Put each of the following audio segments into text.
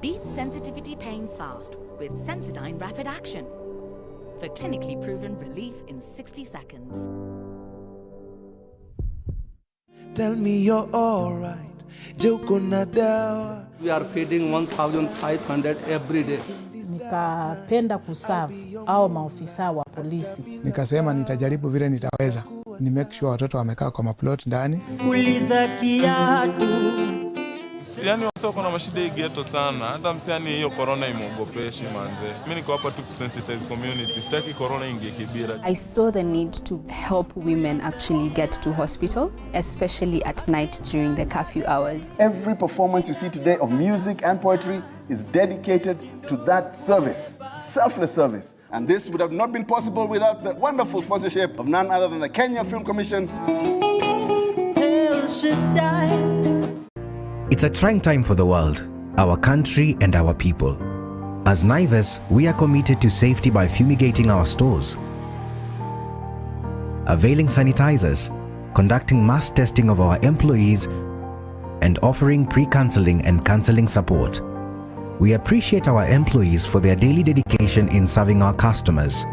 Beat sensitivity pain fast with Sensodyne Rapid Action for clinically proven relief in 60 seconds. Tell me you're alright. We are feeding 1,500 every day. Nikapenda kuserve au maofisa wa polisi. Nikasema nitajaribu vile nitaweza. Ni make sure watoto wamekaa kwa maplot ndani. Uliza kiatu. Yani wasa kuna mashida ghetto sana. Hata msiani hiyo corona imuogopeshi manze. Mimi niko hapa tu kusensitize community. Sitaki corona ingie kibira. I saw the need to help women actually get to hospital, especially at night during the curfew hours. Every performance you see today of music and poetry is dedicated to that service, selfless service. And this would have not been possible without the wonderful sponsorship of none other than the Kenya Film Commission. It's a trying time for the world, our country and our people. As Naivas, we are committed to safety by fumigating our stores, availing sanitizers, conducting mass testing of our employees, and offering pre-counseling and counseling support. We appreciate our employees for their daily dedication in serving our customers.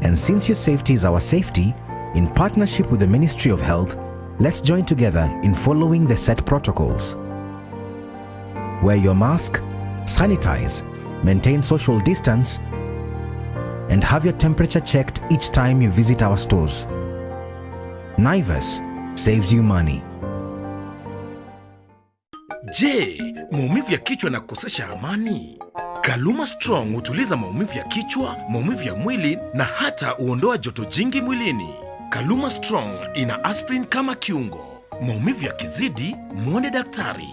And since your safety is our safety, in partnership with the Ministry of Health, let's join together in following the set protocols. Wear your mask, sanitize, maintain social distance, and have your temperature checked each time you visit our stores. Naivas saves you money. Je, maumivu ya kichwa na kukosesha amani? Kaluma Strong hutuliza maumivu ya kichwa, maumivu ya mwili na hata huondoa joto jingi mwilini. Kaluma Strong ina aspirin kama kiungo. Maumivu yakizidi, muone daktari.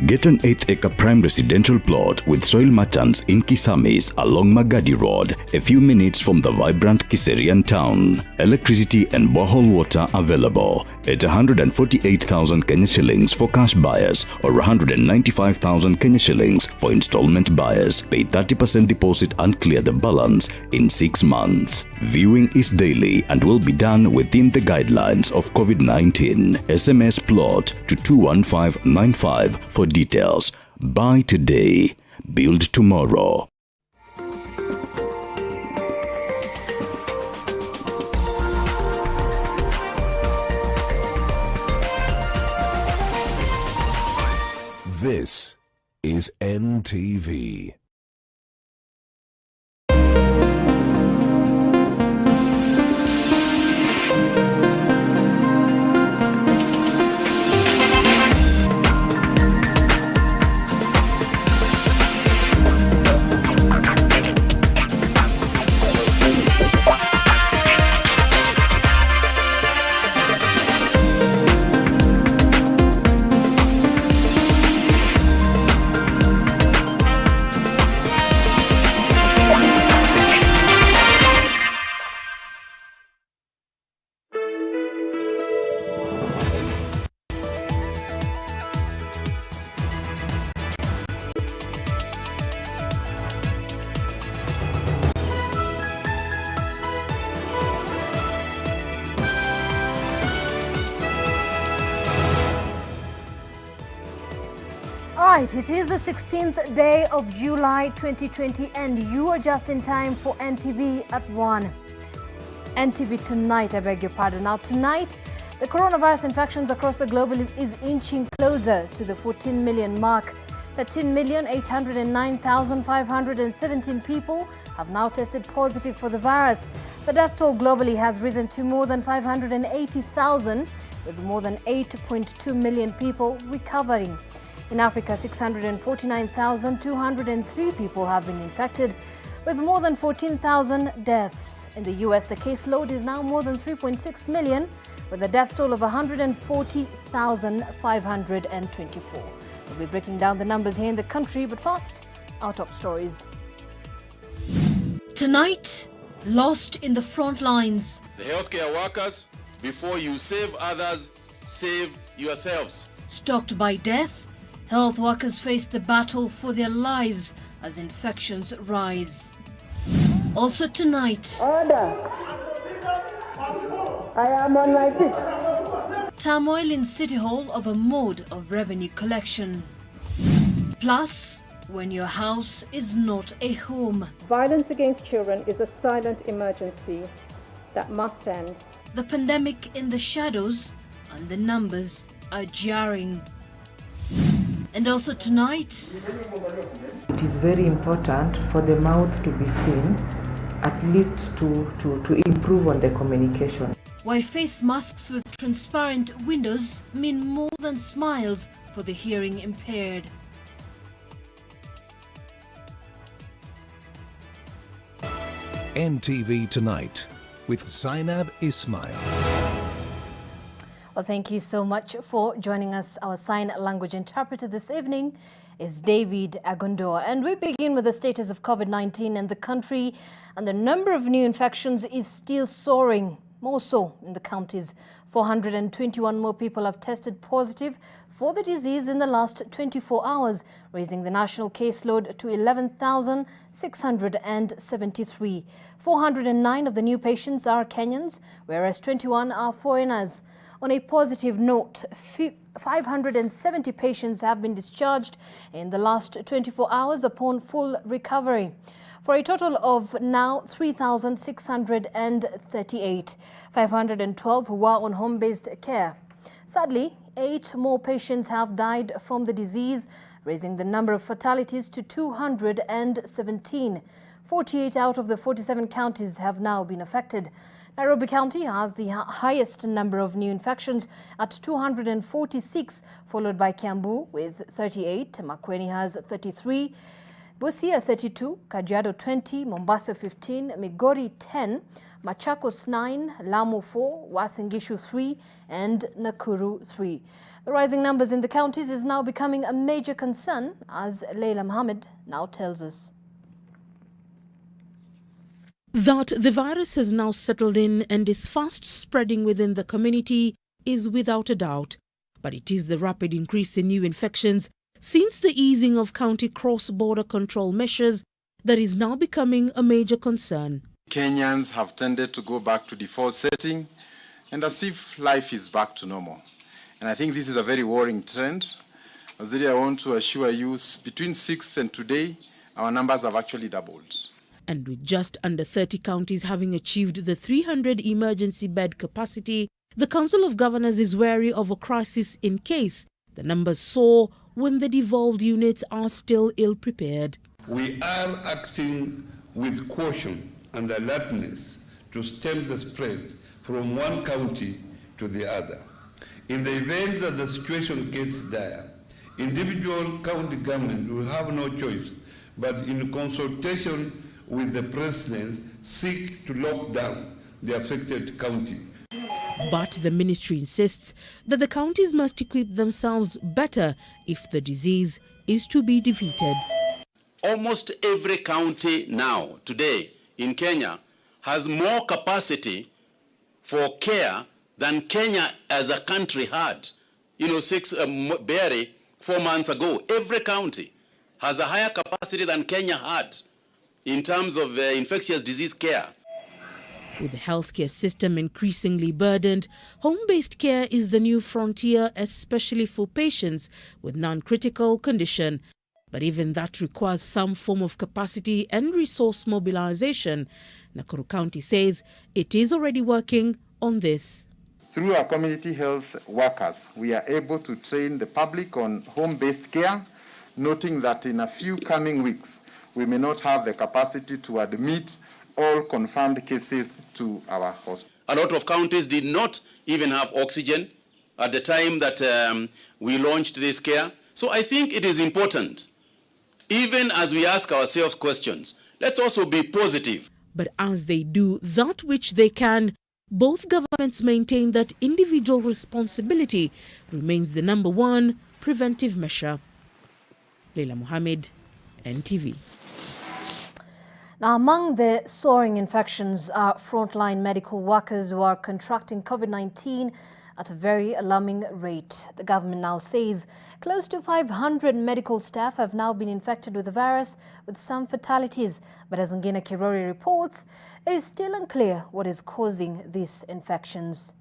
Get an 8-acre prime residential plot with soil merchants in Kisamis along Magadi Road, a few minutes from the vibrant Kiserian town. Electricity and borehole water available at 148,000 Kenya shillings for cash buyers or 195,000 Kenya shillings for installment buyers. Pay 30% deposit and clear the balance in 6 months. Viewing is daily and will be done within the guidelines of COVID-19. SMS plot to 21595 for details. Buy today, build tomorrow. This is NTV. Right, it is the 16th day of July 2020 and you are just in time for NTV at 1. NTV tonight, I beg your pardon. Now tonight, the coronavirus infections across the globe is inching closer to the 14 million mark. 13,809,517 people have now tested positive for the virus. The death toll globally has risen to more than 580,000, with more than 8.2 million people recovering. In Africa, 649,203 people have been infected, with more than 14,000 deaths. In the US, the caseload is now more than 3.6 million, with a death toll of 140,524. We'll be breaking down the numbers here in the country, but first, our top stories. Tonight, lost in the front lines. The healthcare workers, before you save others, save yourselves. Stalked by death, health workers face the battle for their lives as infections rise. Also tonight, Order. I am on my feet. Turmoil in City Hall over mode of revenue collection. Plus, when your house is not a home. Violence against children is a silent emergency that must end. The pandemic in the shadows and the numbers are jarring. And also tonight, it is very important for the mouth to be seen, at least to improve on the communication. Why face masks with transparent windows mean more than smiles for the hearing impaired. NTV Tonight with Zainab Ismail. Well, thank you so much for joining us. Our sign language interpreter this evening is David Agondoa. And we begin with the status of COVID-19 in the country. And the number of new infections is still soaring, more so in the counties. 421 more people have tested positive for the disease in the last 24 hours, raising the national caseload to 11,673. 409 of the new patients are Kenyans, whereas 21 are foreigners. On a positive note, 570 patients have been discharged in the last 24 hours upon full recovery, for a total of now 3,638. 512 who are on home-based care. Sadly, 8 more patients have died from the disease, raising the number of fatalities to 217. 48 out of the 47 counties have now been affected. Nairobi County has the highest number of new infections at 246, followed by Kiambu with 38, Makueni has 33, Busia 32, Kajiado 20, Mombasa 15, Migori 10, Machakos 9, Lamu 4, Uasin Gishu 3, and Nakuru 3. The rising numbers in the counties is now becoming a major concern, as Leila Mohammed now tells us. That the virus has now settled in and is fast spreading within the community is without a doubt. But it is the rapid increase in new infections since the easing of county cross-border control measures that is now becoming a major concern. Kenyans have tended to go back to default setting and as if life is back to normal. And I think this is a very worrying trend. Azili, I want to assure you, between 6th and today, our numbers have actually doubled. And with just under 30 counties having achieved the 300 emergency bed capacity, the Council of Governors is wary of a crisis in case the numbers soar when the devolved units are still ill-prepared. We are acting with caution and alertness to stem the spread from one county to the other. In the event that the situation gets dire, individual county government will have no choice but in consultation with the President seek to lock down the affected county. But the ministry insists that the counties must equip themselves better if the disease is to be defeated. Almost every county now, today, in Kenya, has more capacity for care than Kenya as a country had, barely 4 months ago. Every county has a higher capacity than Kenya had in terms of infectious disease care. With the healthcare system increasingly burdened, home-based care is the new frontier, especially for patients with non-critical condition. But even that requires some form of capacity and resource mobilization. Nakuru County says it is already working on this. Through our community health workers, we are able to train the public on home-based care, noting that in a few coming weeks, we may not have the capacity to admit all confirmed cases to our hospital. A lot of counties did not even have oxygen at the time that we launched this care. So I think it is important, even as we ask ourselves questions, let's also be positive. But as they do that which they can, both governments maintain that individual responsibility remains the number one preventive measure. Leila Mohammed, NTV. Now, among the soaring infections are frontline medical workers who are contracting COVID-19 at a very alarming rate. The government now says close to 500 medical staff have now been infected with the virus, with some fatalities. But as Ngina Kirori reports, it is still unclear what is causing these infections.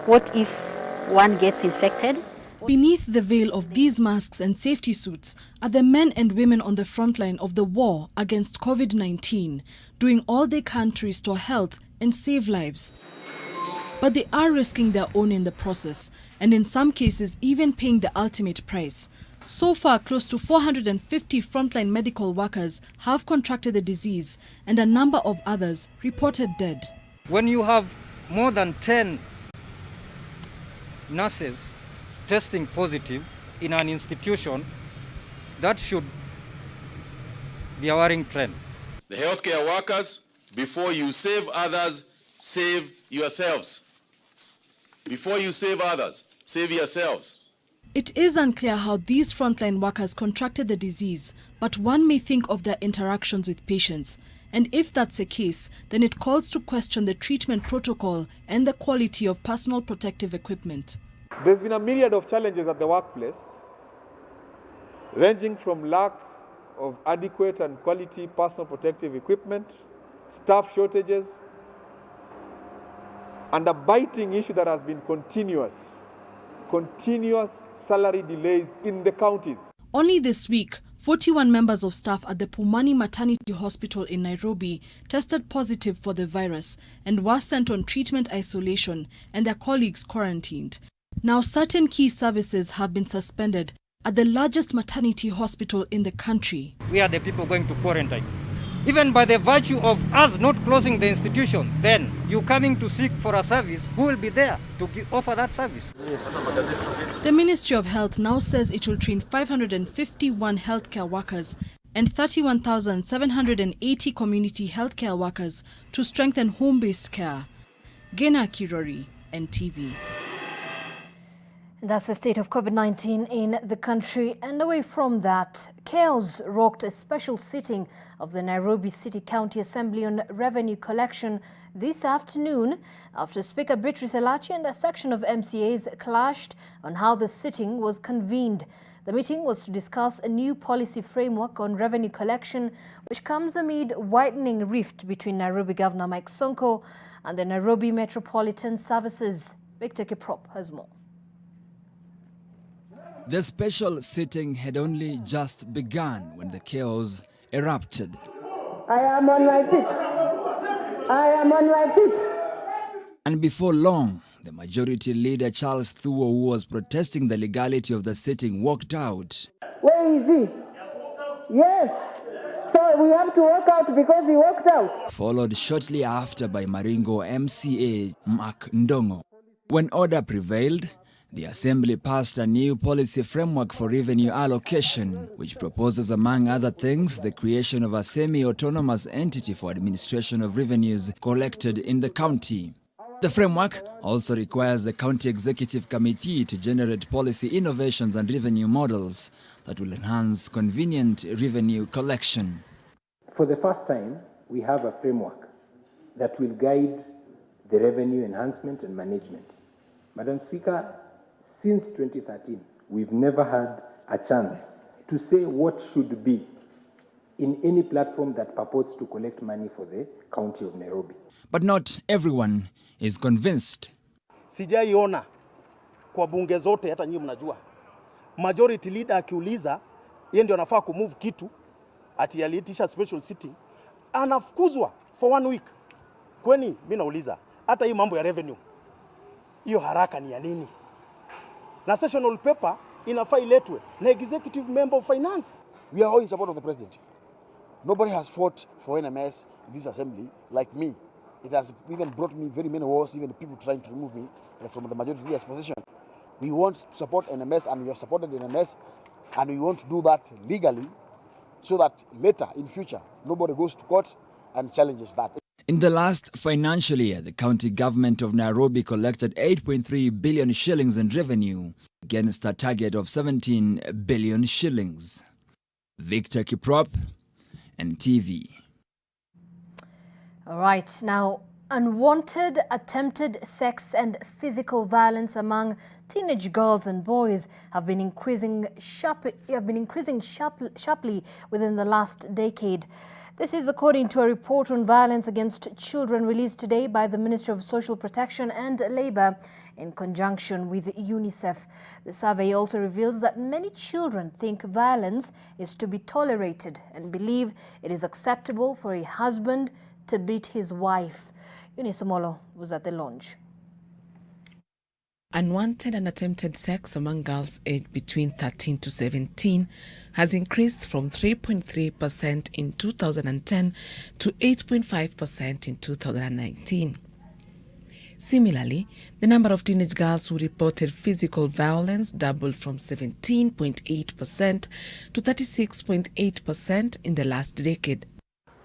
What if one gets infected? Beneath the veil of these masks and safety suits are the men and women on the front line of the war against COVID-19, doing all they can to restore health and save lives. But they are risking their own in the process, and in some cases even paying the ultimate price. So far, close to 450 frontline medical workers have contracted the disease, and a number of others reported dead. When you have more than 10 nurses testing positive in an institution, that should be a worrying trend. The healthcare workers, before you save others, save yourselves. Before you save others, save yourselves. It is unclear how these frontline workers contracted the disease, but one may think of their interactions with patients. And if that's the case, then it calls to question the treatment protocol and the quality of personal protective equipment. There's been a myriad of challenges at the workplace, ranging from lack of adequate and quality personal protective equipment, staff shortages, and a biting issue that has been continuous salary delays in the counties. Only this week, 41 members of staff at the Pumani Maternity Hospital in Nairobi tested positive for the virus and were sent on treatment isolation and their colleagues quarantined. Now, certain key services have been suspended at the largest maternity hospital in the country. We are the people going to quarantine. Even by the virtue of us not closing the institution, then you coming to seek for a service, who will be there to offer that service? The Ministry of Health now says it will train 551 healthcare workers and 31,780 community healthcare workers to strengthen home-based care. Gena Kirori, NTV. That's the state of COVID-19 in the country. And away from that, chaos rocked a special sitting of the Nairobi City County Assembly on revenue collection this afternoon after Speaker Beatrice Elachi and a section of MCAs clashed on how the sitting was convened. The meeting was to discuss a new policy framework on revenue collection, which comes amid widening rift between Nairobi Governor Mike Sonko and the Nairobi Metropolitan Services. Victor Kiprop has more. The special sitting had only just begun when the chaos erupted. I am on my feet. I am on my feet. And before long, the majority leader Charles Thuo, who was protesting the legality of the sitting, walked out. Where is he? Yes. So we have to walk out because he walked out. Followed shortly after by Maringo MCA Mark Ndongo. When order prevailed, the Assembly passed a new policy framework for revenue allocation, which proposes, among other things, the creation of a semi-autonomous entity for administration of revenues collected in the county. The framework also requires the County Executive Committee to generate policy innovations and revenue models that will enhance convenient revenue collection. For the first time, we have a framework that will guide the revenue enhancement and management. Madam Speaker, since 2013, we've never had a chance to say what should be in any platform that purports to collect money for the county of Nairobi. But not everyone is convinced. Sijaiona kwa bunge zote, hata nyinyi mnajua. Majority leader akiuliza, yeye ndio anafaa kumove kitu, ati aliitisha special sitting, anafukuzwa for 1 week. Kwani mimi nauliza, hata hii mambo ya revenue, hiyo haraka ni ya nini? Na sessional paper inafaa iletwe na executive member of finance. We are all in support of the president. Nobody has fought for NMS in this assembly like me. It has even brought me very many wars, even people trying to remove me from the majority leader's position. We want to support NMS, and we have supported NMS, and we want to do that legally so that later in future nobody goes to court and challenges that. In the last financial year, the county government of Nairobi collected 8.3 billion shillings in revenue against a target of 17 billion shillings. Victor Kiprop, NTV. All right, now, unwanted attempted sex and physical violence among teenage girls and boys have been increasing sharply within the last decade. This is according to a report on violence against children released today by the Ministry of Social Protection and Labour in conjunction with UNICEF. The survey also reveals that many children think violence is to be tolerated and believe it is acceptable for a husband to beat his wife. Eunice Omolo was at the launch. Unwanted and attempted sex among girls aged between 13 to 17 has increased from 3.3% in 2010 to 8.5% in 2019. Similarly, the number of teenage girls who reported physical violence doubled from 17.8% to 36.8% in the last decade.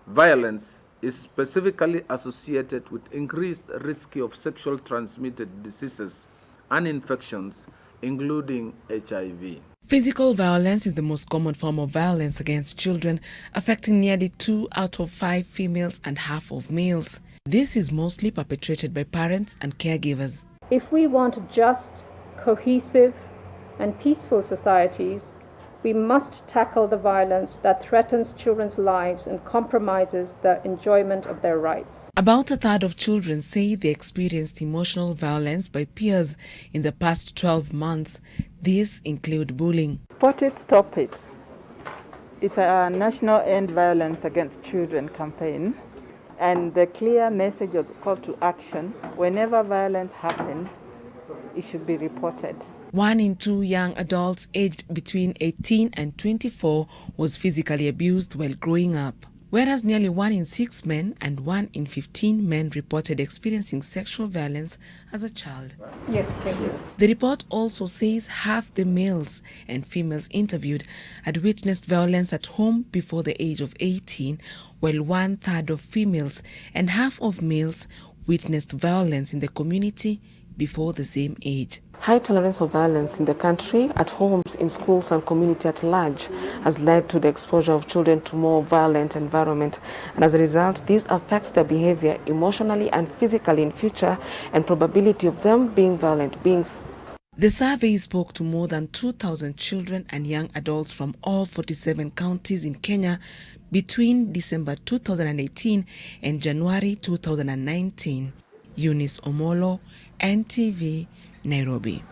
Violence is specifically associated with increased risk of sexual transmitted diseases and infections, including HIV. Physical violence is the most common form of violence against children, affecting nearly 2 out of 5 females and half of males. This is mostly perpetrated by parents and caregivers. If we want just, cohesive, and peaceful societies, we must tackle the violence that threatens children's lives and compromises the enjoyment of their rights. About a third of children say they experienced emotional violence by peers in the past 12 months. These include bullying. Spot It, Stop It. It's a national end violence against children campaign, and the clear message of call to action: whenever violence happens, it should be reported. 1 in 2 young adults aged between 18 and 24 was physically abused while growing up, whereas nearly 1 in 6 men and 1 in 15 men reported experiencing sexual violence as a child. Yes, thank you. The report also says half the males and females interviewed had witnessed violence at home before the age of 18, while 1/3 of females and half of males witnessed violence in the community before the same age. High tolerance of violence in the country, at homes, in schools and community at large, has led to the exposure of children to more violent environment. And as a result, this affects their behavior emotionally and physically in future and probability of them being violent beings. The survey spoke to more than 2,000 children and young adults from all 47 counties in Kenya between December 2018 and January 2019. Eunice Omolo, NTV, Nairobi.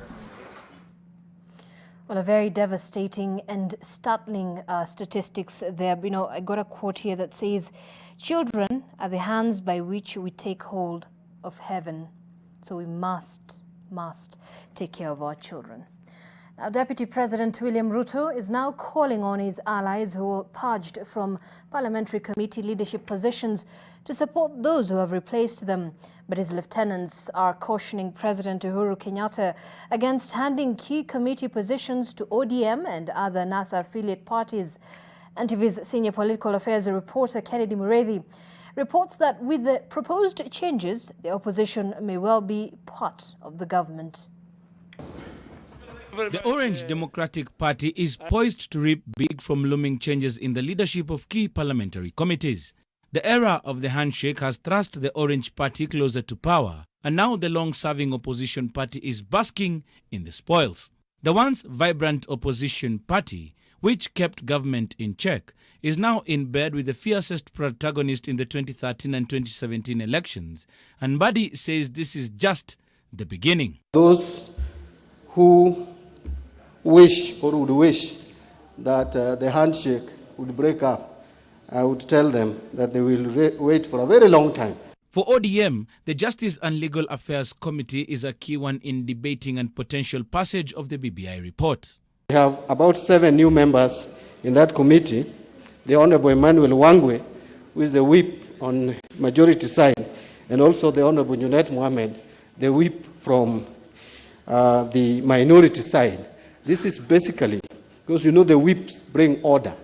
Well, a very devastating and startling statistics there. You know, I got a quote here that says, "Children are the hands by which we take hold of heaven." So we must take care of our children. Now, Deputy President William Ruto is now calling on his allies who were purged from parliamentary committee leadership positions to support those who have replaced them. But his lieutenants are cautioning President Uhuru Kenyatta against handing key committee positions to ODM and other NASA affiliate parties. NTV's senior political affairs reporter Kennedy Mureithi reports that with the proposed changes, the opposition may well be part of the government. The Orange Democratic Party is poised to reap big from looming changes in the leadership of key parliamentary committees. The era of the handshake has thrust the Orange Party closer to power, and now the long-serving opposition party is basking in the spoils. The once vibrant opposition party, which kept government in check, is now in bed with the fiercest protagonist in the 2013 and 2017 elections, and Mbadi says this is just the beginning. Those who wish or would wish that the handshake would break up, I would tell them that they will wait for a very long time. For ODM, the Justice and Legal Affairs Committee is a key one in debating and potential passage of the BBI report. We have about 7 new members in that committee. The Honorable Emmanuel Wangwe, who is the whip on majority side, and also the Honorable Junet Mohamed, the whip from the minority side. This is basically, because you know the whips bring order.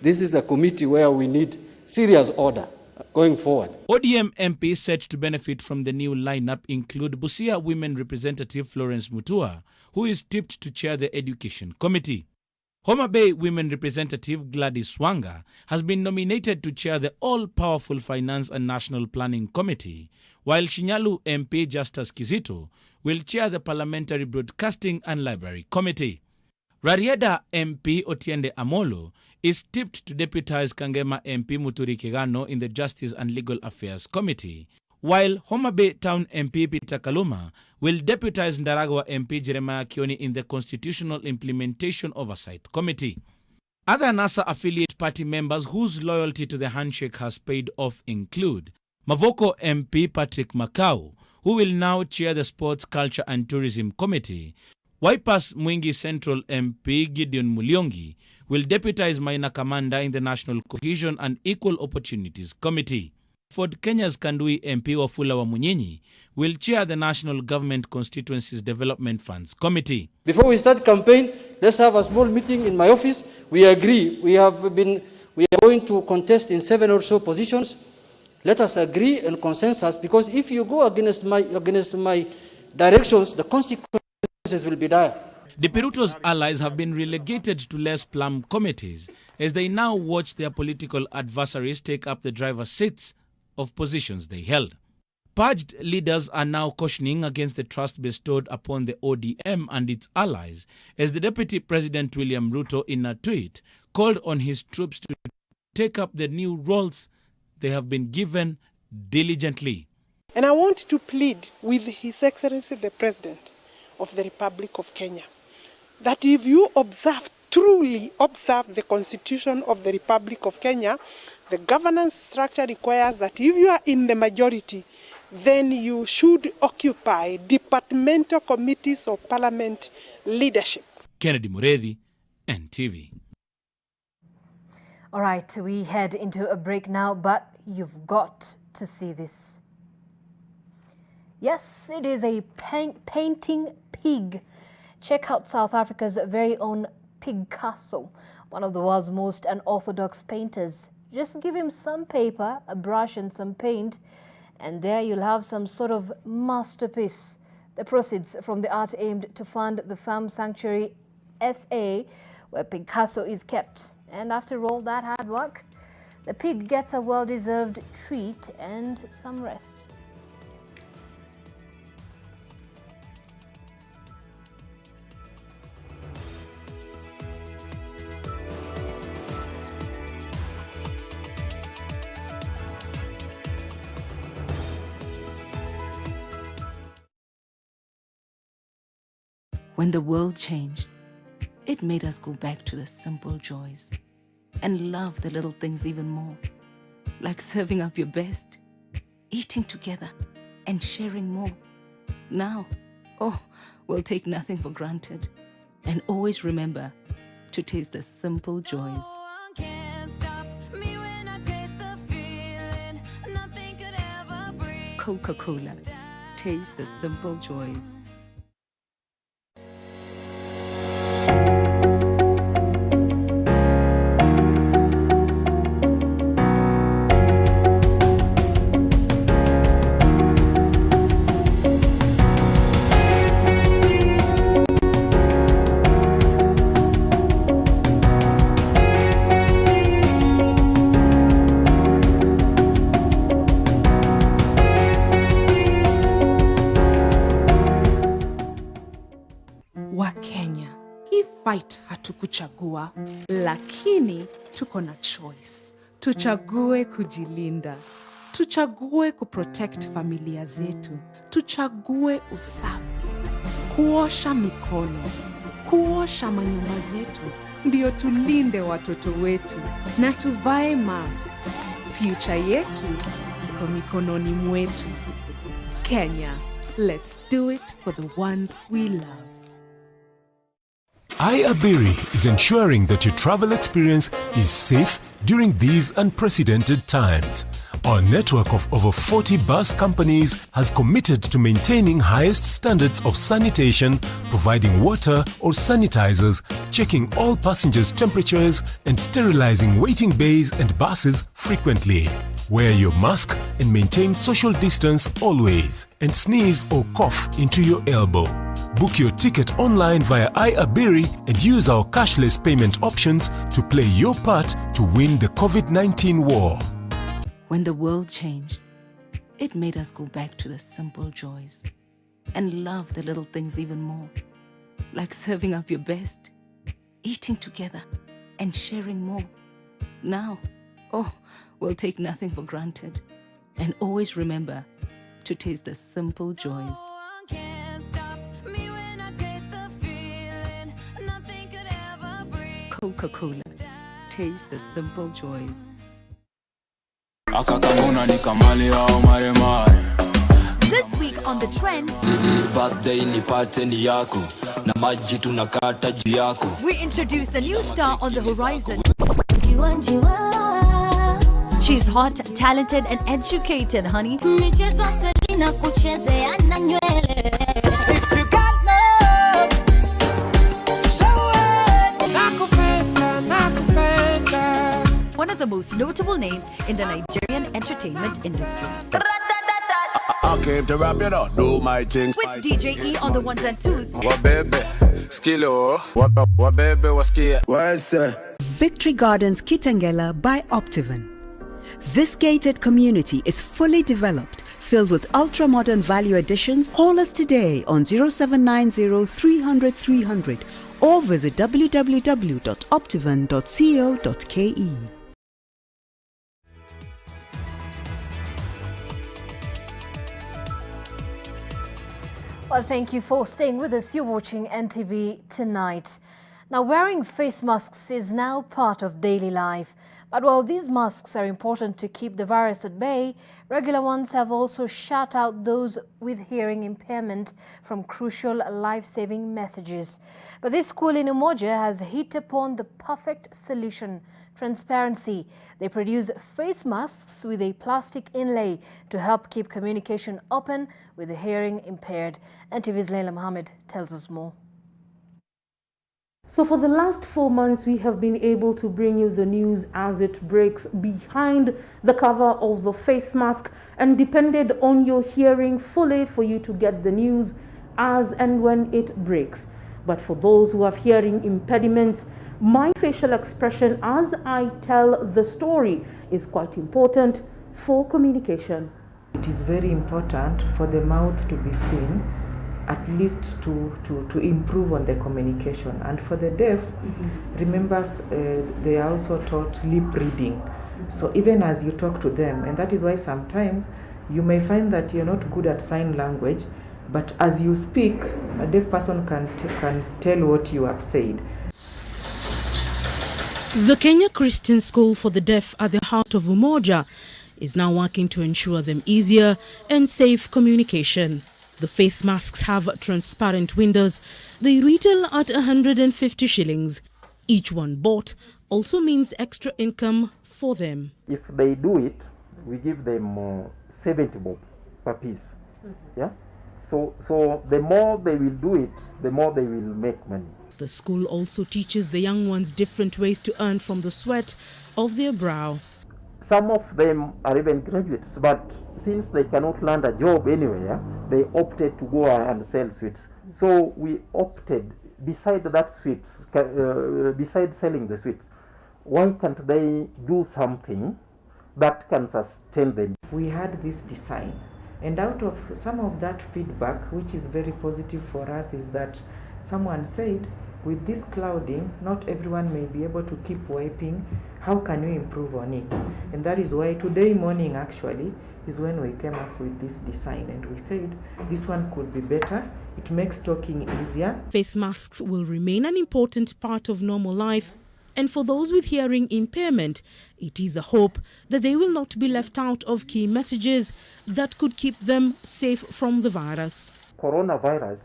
This is a committee where we need serious order going forward. ODM MPs set to benefit from the new lineup include Busia Women Representative Florence Mutua, who is tipped to chair the Education Committee. Homa Bay Women Representative Gladys Wanga has been nominated to chair the all-powerful Finance and National Planning Committee, while Shinyalu MP Justus Kizito will chair the Parliamentary Broadcasting and Library Committee. Rarieda MP Otiende Amolo is tipped to deputize Kangema MP Muturi Kigano in the Justice and Legal Affairs Committee, while Homa Bay Town MP Peter Kaluma will deputize Ndaragwa MP Jeremiah Kioni in the Constitutional Implementation Oversight Committee. Other NASA affiliate party members whose loyalty to the handshake has paid off include Mavoko MP Patrick Makau, who will now chair the Sports, Culture and Tourism Committee. Waipas Mwingi Central MP Gideon Muliongi will deputize Maina Kamanda in the National Cohesion and Equal Opportunities Committee. Ford Kenya's Kandui MP Wafula Wamunyinyi will chair the National Government Constituencies Development Funds Committee. Before we start campaign, let's have a small meeting in my office. We agree. We are going to contest in 7 or so positions. Let us agree and consensus, because if you go against my directions, the consequences will be dire. Dipiruto's allies have been relegated to less plum committees as they now watch their political adversaries take up the driver's seats of positions they held. Purged leaders are now cautioning against the trust bestowed upon the ODM and its allies as the Deputy President William Ruto in a tweet called on his troops to take up the new roles they have been given diligently. And I want to plead with His Excellency the President of the Republic of Kenya that if you truly observe the Constitution of the Republic of Kenya, the governance structure requires that if you are in the majority, then you should occupy departmental committees of parliament leadership. Kennedy Muredi, NTV. All right, we head into a break now, but you've got to see this. Yes, it is a painting pig. Check out South Africa's very own Picasso, one of the world's most unorthodox painters. Just give him some paper, a brush and some paint, and there you'll have some sort of masterpiece. The proceeds from the art aimed to fund the Farm Sanctuary SA, where Picasso is kept. And after all that hard work, the pig gets a well-deserved treat and some rest. When the world changed, it made us go back to the simple joys and love the little things even more, like serving up your best, eating together, and sharing more. Now, we'll take nothing for granted and always remember to taste the simple joys. Coca-Cola, taste the simple joys. Fight hatukuchagua, lakini tuko na choice. Tuchague kujilinda. Tuchague kuprotect familia zetu. Tuchague usafi. Kuosha mikono. Kuosha manyumba zetu. Ndio tulinde watoto wetu. Na tuvae mask. Future yetu iko mikononi mwetu. Kenya, let's do it for the ones we love. iAbiri is ensuring that your travel experience is safe during these unprecedented times. Our network of over 40 bus companies has committed to maintaining highest standards of sanitation, providing water or sanitizers, checking all passengers' temperatures, and sterilizing waiting bays and buses frequently. Wear your mask and maintain social distance always. And sneeze or cough into your elbow. Book your ticket online via iAbiri and use our cashless payment options to play your part to win the COVID-19 war. When the world changed, it made us go back to the simple joys and love the little things even more, like serving up your best, eating together, and sharing more. Now, we'll take nothing for granted and always remember to taste the simple joys. Coca-Cola, taste the simple joys. This week on The Trend, birthday ni party ni yako na maji tunakata juu yako. we introduce a new star on the horizon. She's hot, talented, and educated, honey. One of the most notable names in the Nigerian entertainment industry. I came to rap, you know, do my thing. With DJ E on the ones and twos. What baby, skillo, what baby, what ski? What's Victory Gardens Kitengela by Optivan. This gated community is fully developed, filled with ultra-modern value additions. Call us today on 0790 300 300 or visit www.optivan.co.ke. Well, thank you for staying with us. You're watching NTV Tonight. Now, wearing face masks is now part of daily life. But while these masks are important to keep the virus at bay, regular ones have also shut out those with hearing impairment from crucial life-saving messages. But this school in Umoja has hit upon the perfect solution: transparency. They produce face masks with a plastic inlay to help keep communication open with the hearing impaired. NTV's Leila Mohammed tells us more. So for the last 4 months, we have been able to bring you the news as it breaks behind the cover of the face mask, and depended on your hearing fully for you to get the news as and when it breaks. But for those who have hearing impediments, my facial expression as I tell the story is quite important for communication. It is very important for the mouth to be seen, at least to improve on the communication. And for the deaf, remember, they are also taught lip reading. So even as you talk to them, and that is why sometimes you may find that you're not good at sign language, but as you speak, a deaf person can tell what you have said. The Kenya Christian School for the Deaf at the heart of Umoja is now working to ensure them easier and safe communication. The face masks have transparent windows. They retail at 150 shillings. Each one bought also means extra income for them. If they do it, we give them 70 bob per piece. Yeah. So the more they will do it, the more they will make money. The school also teaches the young ones different ways to earn from the sweat of their brow. Some of them are even graduates, but since they cannot land a job anywhere, they opted to go and sell sweets. So we opted, beside that sweets, besides selling the sweets, why can't they do something that can sustain them? We had this design, and out of some of that feedback, which is very positive for us, is that someone said, with this clouding, not everyone may be able to keep wiping. How can we improve on it? And that is why today morning actually is when we came up with this design, and we said this one could be better. It makes talking easier. Face masks will remain an important part of normal life, and for those with hearing impairment, it is a hope that they will not be left out of key messages that could keep them safe from the virus. Coronavirus,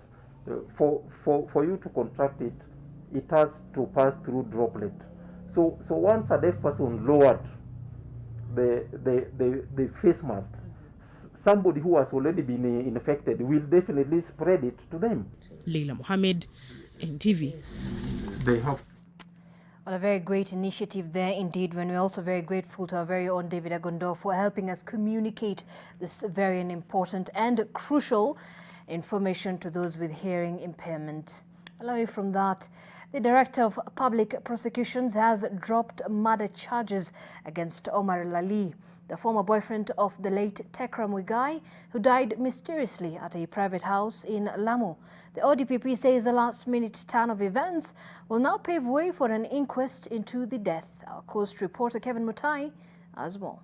for you to contract it, it has to pass through droplet. So once a deaf person lowered the face mask, somebody who has already been infected will definitely spread it to them. Leila Mohammed, NTV. They have. Well, a very great initiative there indeed, when we're also very grateful to our very own David Agondo for helping us communicate this very important and crucial information to those with hearing impairment. Away from that, the Director of Public Prosecutions has dropped murder charges against Omar Lali, the former boyfriend of the late Tekra Muigai, who died mysteriously at a private house in Lamu. The ODPP says the last-minute turn of events will now pave way for an inquest into the death. Our Coast reporter Kevin Mutai has more.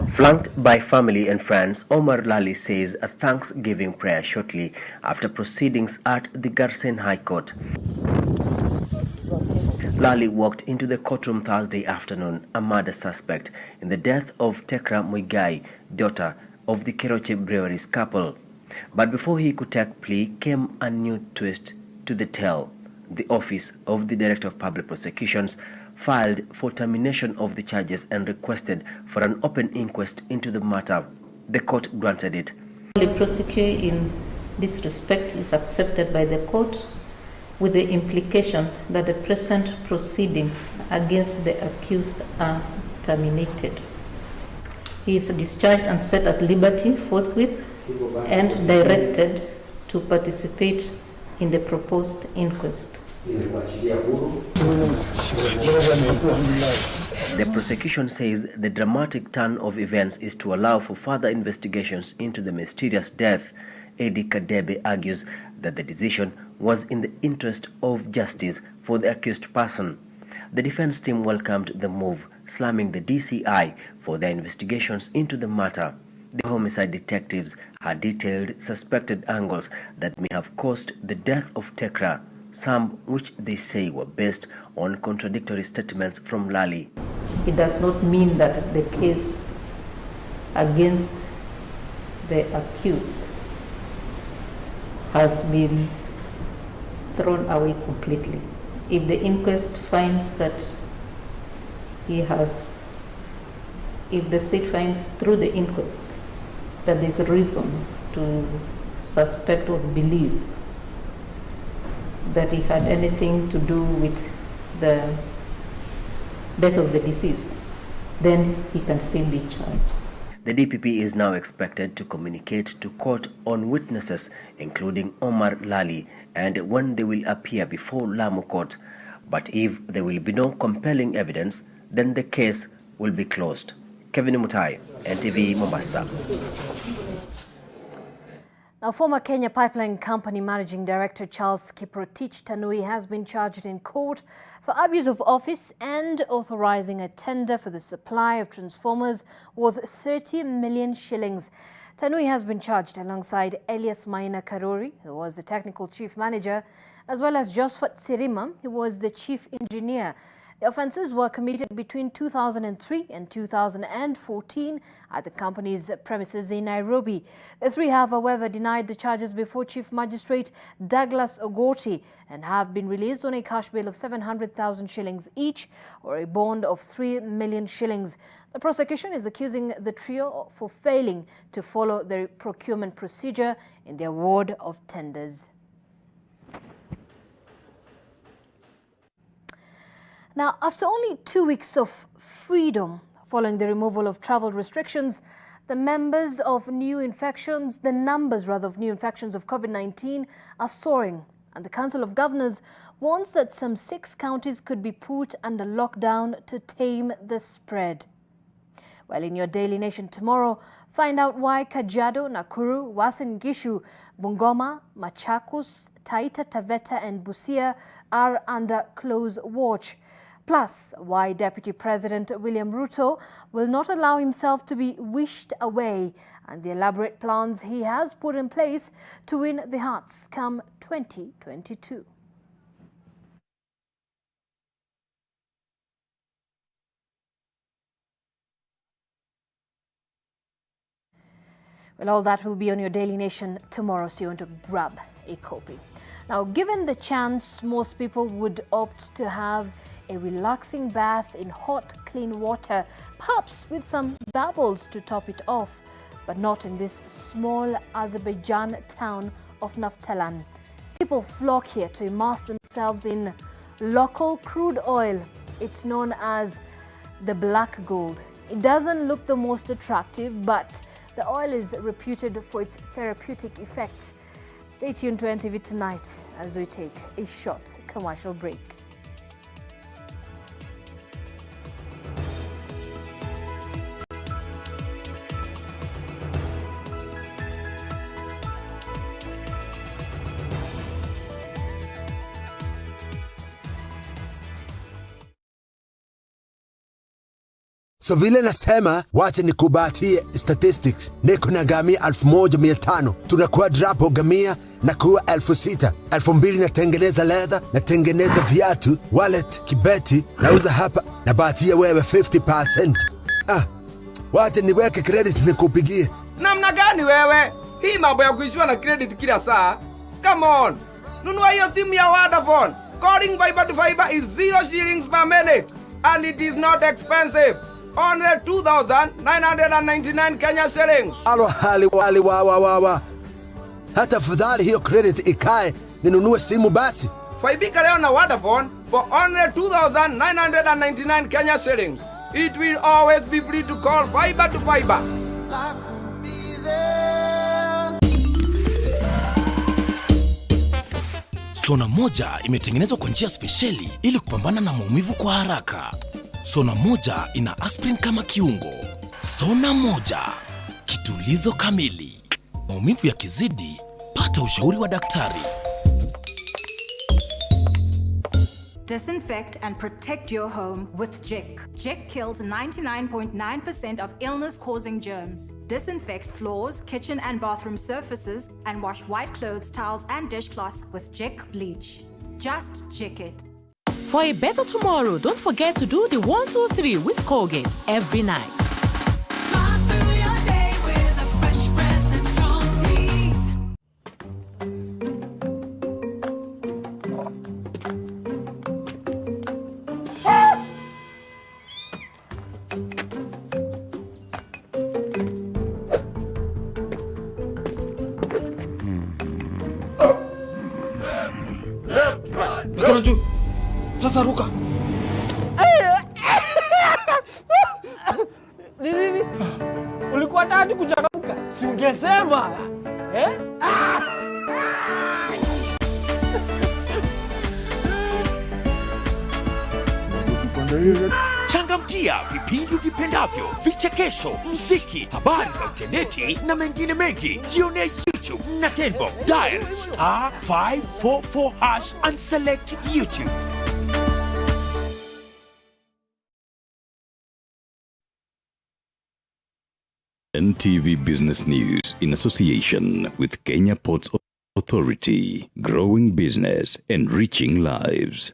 Flanked by family and friends, Omar Lali says a Thanksgiving prayer shortly after proceedings at the Garsen High Court. Lali walked into the courtroom Thursday afternoon, a murder suspect in the death of Tekra Muigai, daughter of the Keroche Breweries couple. But before he could take plea came a new twist to the tale. The Office of the Director of Public Prosecutions filed for termination of the charges and requested for an open inquest into the matter. The court granted it. The prosecutor in this respect is accepted by the court, with the implication that the present proceedings against the accused are terminated. He is discharged and set at liberty forthwith and directed to participate in the proposed inquest. The prosecution says the dramatic turn of events is to allow for further investigations into the mysterious death. Eddie Kadebe argues that the decision was in the interest of justice for the accused person. The defense team welcomed the move, slamming the DCI for their investigations into the matter. The homicide detectives had detailed suspected angles that may have caused the death of Tekra, some which they say were based on contradictory statements from Lali. It does not mean that the case against the accused has been thrown away completely. If the inquest finds that if the state finds through the inquest that there's a reason to suspect or believe that he had anything to do with the death of the deceased, then he can still be charged. The DPP is now expected to communicate to court on witnesses, including Omar Lali, and when they will appear before Lamu Court. But if there will be no compelling evidence, then the case will be closed. Kevin Mutai, NTV, Mombasa. Now, former Kenya Pipeline Company Managing Director Charles Kiprotich Tanui has been charged in court for abuse of office and authorizing a tender for the supply of transformers worth 30 million shillings. Tanui has been charged alongside Elias Maina Karori, who was the technical chief manager, as well as Josphat Sirima, who was the chief engineer. The offences were committed between 2003 and 2014 at the company's premises in Nairobi. The three have, however, denied the charges before Chief Magistrate Douglas Ogoti and have been released on a cash bail of 700,000 shillings each, or a bond of 3 million shillings. The prosecution is accusing the trio for failing to follow the procurement procedure in the award of tenders. Now, after only 2 weeks of freedom following the removal of travel restrictions, the numbers of new infections of COVID-19 are soaring, and the Council of Governors warns that some 6 counties could be put under lockdown to tame the spread. Well, in your Daily Nation tomorrow, find out why Kajiado, Nakuru, Uasin Gishu, Bungoma, Machakos, Taita Taveta and Busia are under close watch. Plus, why Deputy President William Ruto will not allow himself to be wished away, and the elaborate plans he has put in place to win the hearts come 2022. Well, all that will be on your Daily Nation tomorrow, so you want to grab a copy. Now, given the chance, most people would opt to have a relaxing bath in hot, clean water, perhaps with some bubbles to top it off, but not in this small Azerbaijan town of Naftalan. People flock here to immerse themselves in local crude oil. It's known as the black gold. It doesn't look the most attractive, but the oil is reputed for its therapeutic effects. Stay tuned to NTV Tonight as we take a short commercial break. So vile nasema, wacha nikubatie statistics. Niko na gamia 1,500. Tunakuwa drapo gamia na kuwa 6,000. 2,000 natengeneza leather, natengeneza viatu, wallet, kibeti, nauza hapa. Nabatia wewe 50%. Wacha niweke credit nikupigie. Namna gani wewe? Hii mambo ya kuishiwa na credit kila saa. Come on. Nunua hiyo simu ya Vodafone. Calling fiber to fiber is 0 shillings per minute. And it is not expensive. Only 2,999 Kenya shillings. Alo hali wa. Hata fadhali hiyo credit ikae ninunue simu basi. Faibika leo na Vodafone for only 2,999 Kenya shillings. It will always be free to call fiber to fiber. Sona moja imetengenezwa kwa njia spesheli ili kupambana na maumivu kwa haraka. Sona moja ina aspirin kama kiungo. Sona moja, kitulizo kamili. Maumivu yakizidi, pata ushauri wa daktari. Disinfect and protect your home with Jik. Jik kills 99.9% of illness-causing germs. Disinfect floors, kitchen and bathroom surfaces, and wash white clothes, towels, and dishcloths with Jik bleach. Just Jik it. For a better tomorrow, don't forget to do the 1, 2, 3 with Colgate every night. Mikono juu. Sasa ruka. Nini? Ulikuwa tayari kuchangamka? Si ungesema. Changamkia vipindi vipendavyo, vichekesho, muziki, habari za utendeti na mengine mengi. Jione YouTube na Tenbo. Dial *544# and select YouTube. NTV Business News in association with Kenya Ports Authority, growing business, enriching lives.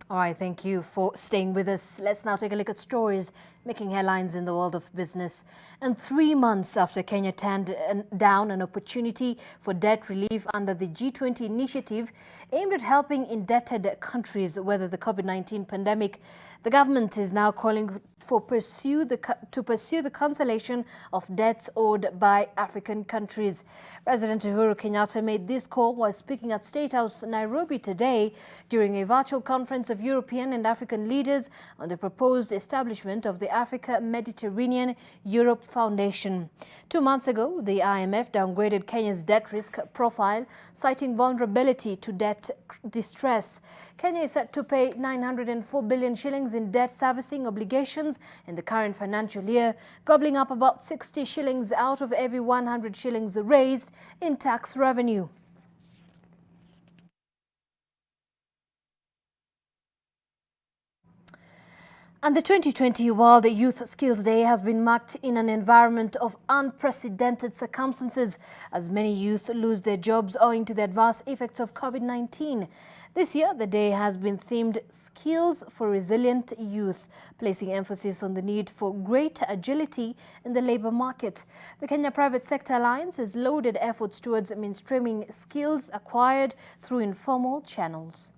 All right, thank you for staying with us. Let's now take a look at stories making headlines in the world of business. And 3 months after Kenya turned down an opportunity for debt relief under the G20 initiative aimed at helping indebted countries weather the COVID-19 pandemic, the government is now calling to pursue the cancellation of debts owed by African countries. President Uhuru Kenyatta made this call while speaking at State House, Nairobi today during a virtual conference of European and African leaders on the proposed establishment of the Africa Mediterranean Europe Foundation. 2 months ago, the IMF downgraded Kenya's debt risk profile, citing vulnerability to debt distress. Kenya is set to pay 904 billion shillings in debt servicing obligations in the current financial year, gobbling up about 60 shillings out of every 100 shillings raised in tax revenue. And the 2020 World Youth Skills Day has been marked in an environment of unprecedented circumstances as many youth lose their jobs owing to the adverse effects of COVID-19. This year, the day has been themed Skills for Resilient Youth, placing emphasis on the need for greater agility in the labour market. The Kenya Private Sector Alliance has lauded efforts towards mainstreaming skills acquired through informal channels.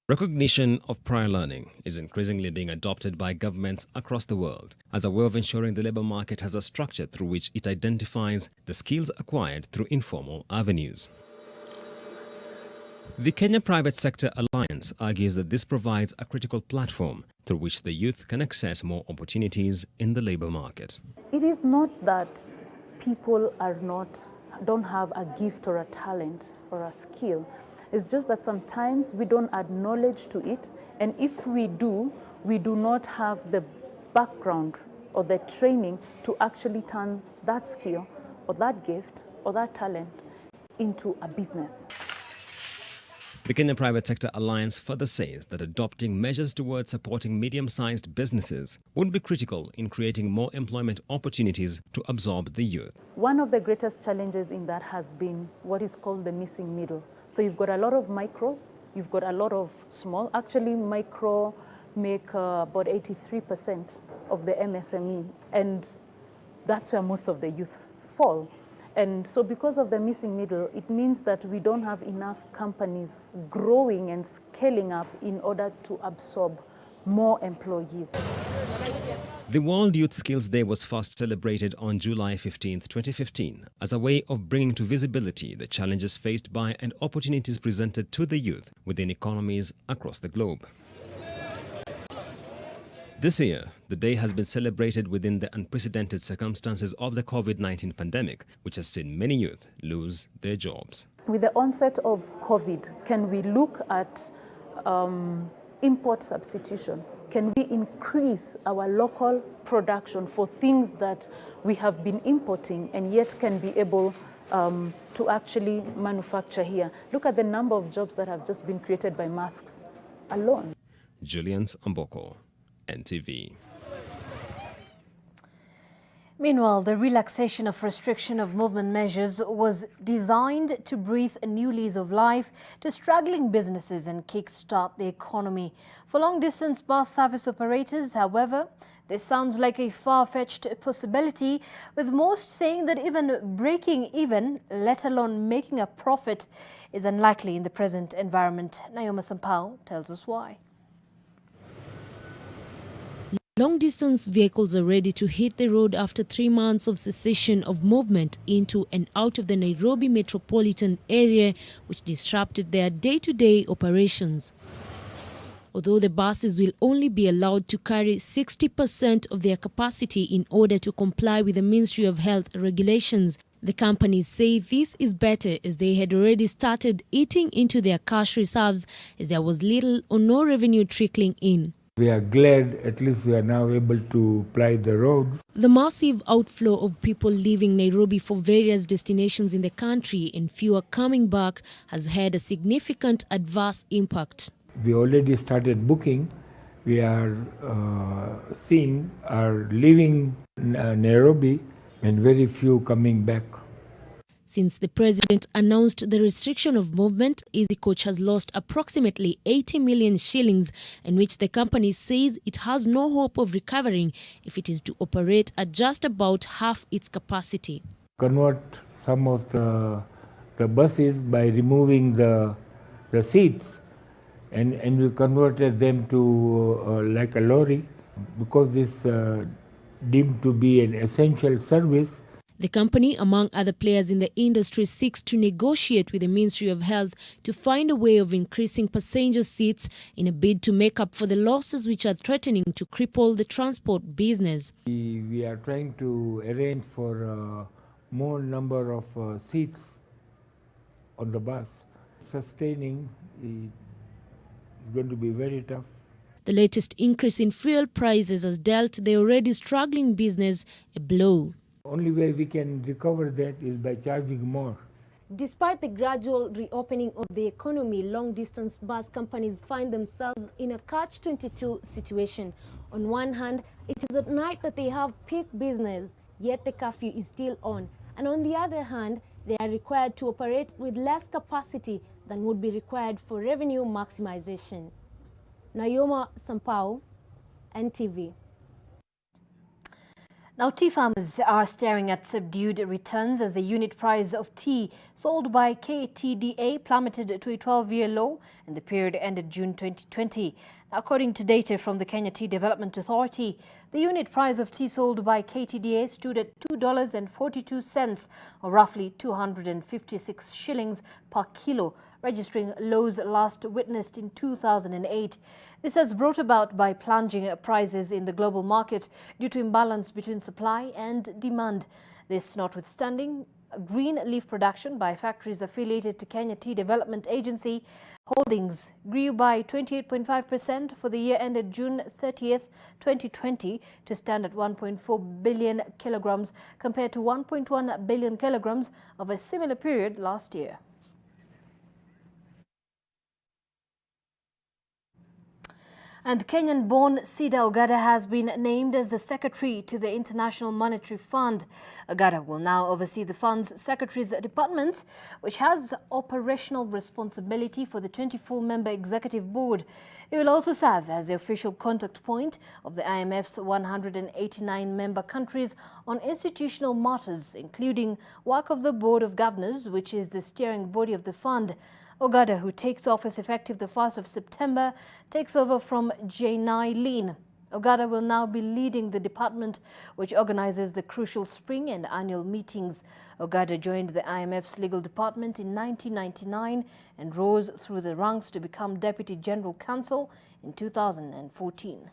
Recognition of prior learning is increasingly being adopted by governments across the world as a way of ensuring the labour market has a structure through which it identifies the skills acquired through informal avenues. The Kenya Private Sector Alliance argues that this provides a critical platform through which the youth can access more opportunities in the labor market. It is not that people don't have a gift or a talent or a skill. It's just that sometimes we don't add knowledge to it, and if we do not have the background or the training to actually turn that skill or that gift or that talent into a business. The Kenya Private Sector Alliance further says that adopting measures towards supporting medium-sized businesses would be critical in creating more employment opportunities to absorb the youth. One of the greatest challenges in that has been what is called the missing middle. So you've got a lot of micros, you've got a lot of small. Actually, micro make about 83% of the MSME, and that's where most of the youth fall. And so because of the missing middle, it means that we don't have enough companies growing and scaling up in order to absorb more employees. The World Youth Skills Day was first celebrated on July 15, 2015, as a way of bringing to visibility the challenges faced by and opportunities presented to the youth within economies across the globe. This year, the day has been celebrated within the unprecedented circumstances of the COVID-19 pandemic, which has seen many youth lose their jobs. With the onset of COVID, can we look at import substitution? Can we increase our local production for things that we have been importing and yet can be able to actually manufacture here? Look at the number of jobs that have just been created by masks alone. Julian's Amboko, NTV. Meanwhile, the relaxation of restriction of movement measures was designed to breathe a new lease of life to struggling businesses and kickstart the economy. For long-distance bus service operators, however, this sounds like a far-fetched possibility, with most saying that even breaking even, let alone making a profit, is unlikely in the present environment. Naoma Sampao tells us why. Long-distance vehicles are ready to hit the road after 3 months of cessation of movement into and out of the Nairobi metropolitan area, which disrupted their day-to-day operations. Although the buses will only be allowed to carry 60% of their capacity in order to comply with the Ministry of Health regulations, the companies say this is better as they had already started eating into their cash reserves as there was little or no revenue trickling in. We are glad at least we are now able to ply the roads. The massive outflow of people leaving Nairobi for various destinations in the country and fewer coming back has had a significant adverse impact. We already started booking. We are seeing are leaving Nairobi and very few coming back. Since the president announced the restriction of movement, Easy Coach has lost approximately 80 million shillings, in which the company says it has no hope of recovering if it is to operate at just about half its capacity. Convert some of the buses by removing the seats and we converted them to like a lorry because this deemed to be an essential service. The company, among other players in the industry, seeks to negotiate with the Ministry of Health to find a way of increasing passenger seats in a bid to make up for the losses which are threatening to cripple the transport business. We are trying to arrange for more number of seats on the bus. Sustaining is going to be very tough. The latest increase in fuel prices has dealt the already struggling business a blow. Only way we can recover that is by charging more. Despite the gradual reopening of the economy, long-distance bus companies find themselves in a catch-22 situation. On one hand, it is at night that they have peak business, yet the curfew is still on. And on the other hand, they are required to operate with less capacity than would be required for revenue maximization. Naoma Sampao, NTV. Now, tea farmers are staring at subdued returns as the unit price of tea sold by KTDA plummeted to a 12-year low in the period ended June 2020. According to data from the Kenya Tea Development Authority, the unit price of tea sold by KTDA stood at $2.42, or roughly 256 shillings per kilo, registering lows last witnessed in 2008. This has brought about by plunging prices in the global market due to imbalance between supply and demand. This notwithstanding, green leaf production by factories affiliated to Kenya Tea Development Agency holdings grew by 28.5% for the year ended June 30th, 2020 to stand at 1.4 billion kilograms compared to 1.1 billion kilograms of a similar period last year. And Kenyan-born Sida Ogada has been named as the secretary to the International Monetary Fund. Ogada will now oversee the fund's secretary's department, which has operational responsibility for the 24-member executive board. He will also serve as the official contact point of the IMF's 189-member countries on institutional matters, including work of the Board of Governors, which is the steering body of the fund. Ogada, who takes office effective the 1st of September, takes over from Jainai Lin. Ogada will now be leading the department, which organizes the crucial spring and annual meetings. Ogada joined the IMF's legal department in 1999 and rose through the ranks to become Deputy General Counsel in 2014.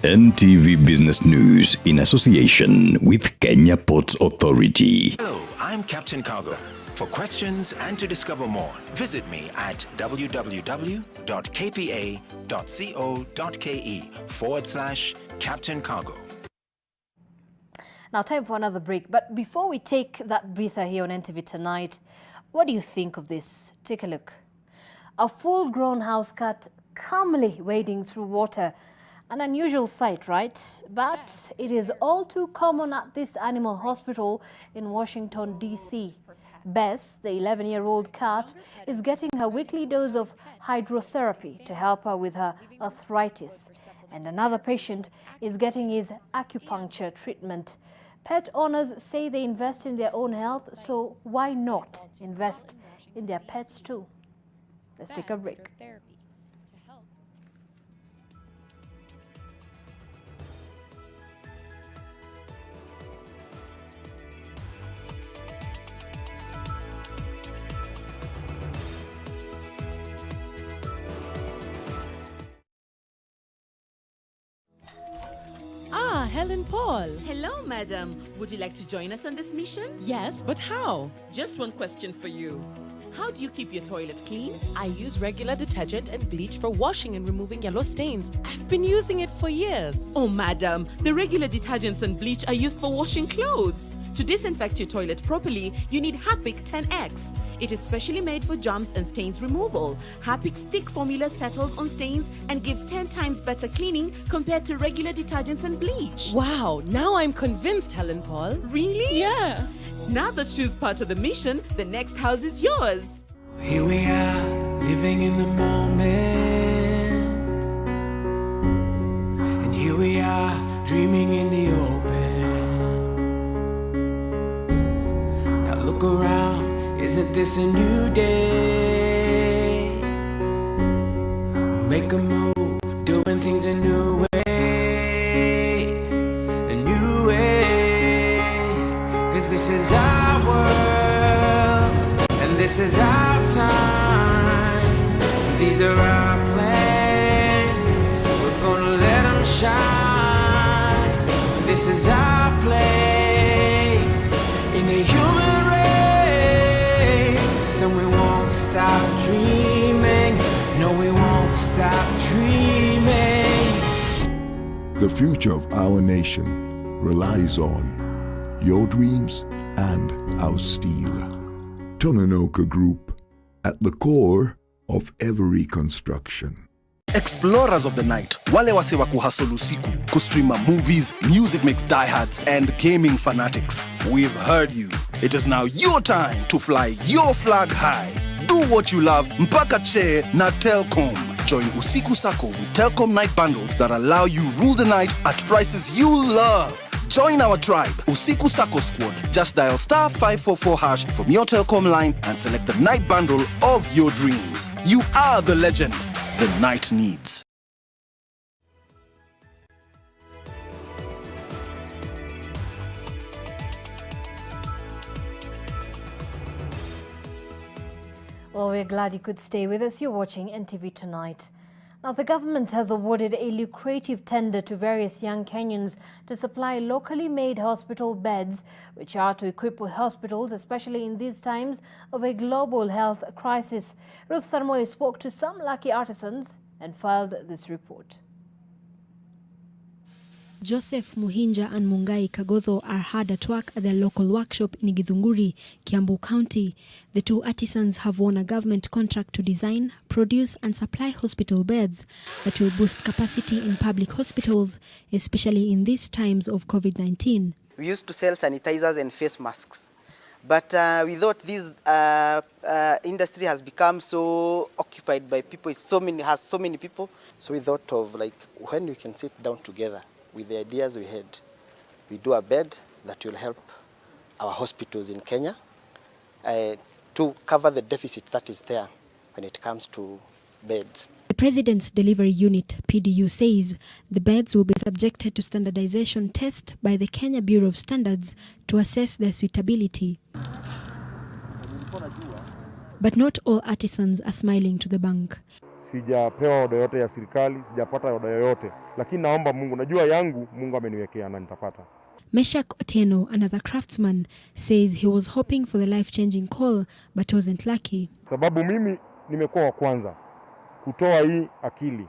NTV Business News in association with Kenya Ports Authority. Hello, I'm Captain Cargo. For questions and to discover more, visit me at www.kpa.co.ke/Captain Cargo. Now, time for another break. But before we take that breather here on NTV tonight, what do you think of this? Take a look. A full-grown house cat calmly wading through water. An unusual sight, right? But it is all too common at this animal hospital in Washington, D.C. Bess, the 11-year-old cat, is getting her weekly dose of hydrotherapy to help her with her arthritis. And another patient is getting his acupuncture treatment. Pet owners say they invest in their own health, so why not invest in their pets too? Let's take a break. Helen Paul. Hello, madam. Would you like to join us on this mission? Yes, but how? Just one question for you. How do you keep your toilet clean? I use regular detergent and bleach for washing and removing yellow stains. I've been using it for years. Oh, madam, the regular detergents and bleach are used for washing clothes. To disinfect your toilet properly, you need Harpic 10X. It is specially made for germs and stains removal. Harpic's thick formula settles on stains and gives 10 times better cleaning compared to regular detergents and bleach. Wow, now I'm convinced, Helen Paul. Really? Yeah. Now that she's part of the mission, the next house is yours. Here we are, living in the moment. And here we are, dreaming in the open. Now look around, isn't this a new day? Make a move, doing things a new way. A new way. 'Cause this is our world, and this is our time. These are our plans, we're gonna let them shine. This is our place in the human race, and we won't stop dreaming. No, we won't stop dreaming. The future of our nation relies on your dreams and our steel. Tononoka Group, at the core of every construction. Explorers of the night, wale wase wa kuhustle usiku, kustreama movies, music mix diehards, and gaming fanatics. We've heard you. It is now your time to fly your flag high. Do what you love, mpaka che na Telkom. Join Usiku Sako with Telkom night bundles that allow you rule the night at prices you love. Join our tribe, Usiku Sako Squad. Just dial *544# from your Telkom line and select the night bundle of your dreams. You are the legend the night needs. Well, we're glad you could stay with us. You're watching NTV Tonight. Now, the government has awarded a lucrative tender to various young Kenyans to supply locally made hospital beds, which are to equip with hospitals, especially in these times of a global health crisis. Ruth Sarmoy spoke to some lucky artisans and filed this report. Joseph Muhinja and Mungai Kagodho are hard at work at their local workshop in Githunguri, Kiambu County. The two artisans have won a government contract to design, produce and supply hospital beds that will boost capacity in public hospitals, especially in these times of COVID-19. We used to sell sanitizers and face masks, but we thought this industry has become so occupied by people, has so many people. So we thought of when we can sit down together with the ideas we had. We do a bed that will help our hospitals in Kenya to cover the deficit that is there when it comes to beds. The President's Delivery Unit, PDU, says the beds will be subjected to standardization test by the Kenya Bureau of Standards to assess their suitability. But not all artisans are smiling to the bank. Sijapewa oda yote ya serikali, sijapata oda yoyote, lakini naomba Mungu, najua yangu Mungu ameniwekea na nitapata. Meshak Otieno, another craftsman, says he was hoping for the life-changing call but wasn't lucky. Sababu mimi nimekuwa wa kwanza kutoa hii akili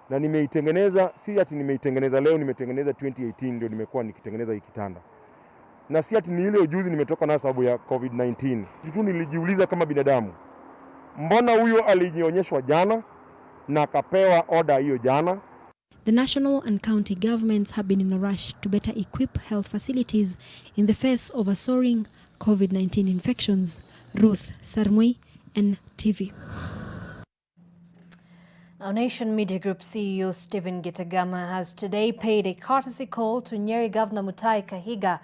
na nimeitengeneza, si ati nimeitengeneza leo, nimetengeneza 2018 ndio nimekuwa nikitengeneza hii kitanda. Na si ati ni ile ujuzi nimetoka na sababu ya COVID-19. Kitu nilijiuliza kama binadamu, mbona huyo alijionyeshwa jana na akapewa oda hiyo jana? The national and county governments have been in a rush to better equip health facilities in the face of a soaring COVID-19 infections. Ruth Sarmui, NTV. Our Nation Media Group CEO Stephen Gitagama has today paid a courtesy call to Nyeri Governor Mutahi Kahiga.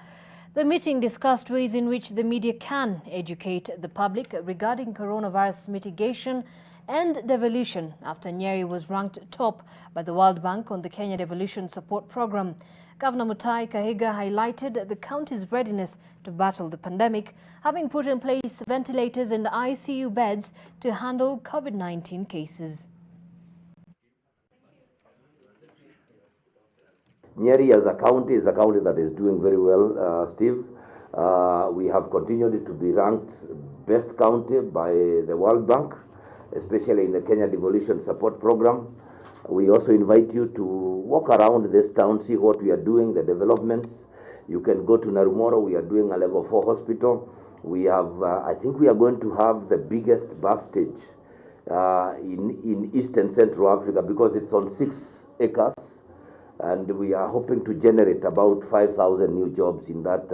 The meeting discussed ways in which the media can educate the public regarding coronavirus mitigation and devolution after Nyeri was ranked top by the World Bank on the Kenya Devolution Support Program. Governor Mutahi Kahiga highlighted the county's readiness to battle the pandemic, having put in place ventilators and ICU beds to handle COVID-19 cases. Nyeri as a county is a county that is doing very well, Steve. We have continued to be ranked best county by the World Bank, especially in the Kenya Devolution Support Program. We also invite you to walk around this town, see what we are doing, the developments. You can go to Narumoro, we are doing a level 4 hospital. We have, I think we are going to have the biggest bus stage in East and Central Africa because it's on 6 acres. And we are hoping to generate about 5,000 new jobs in that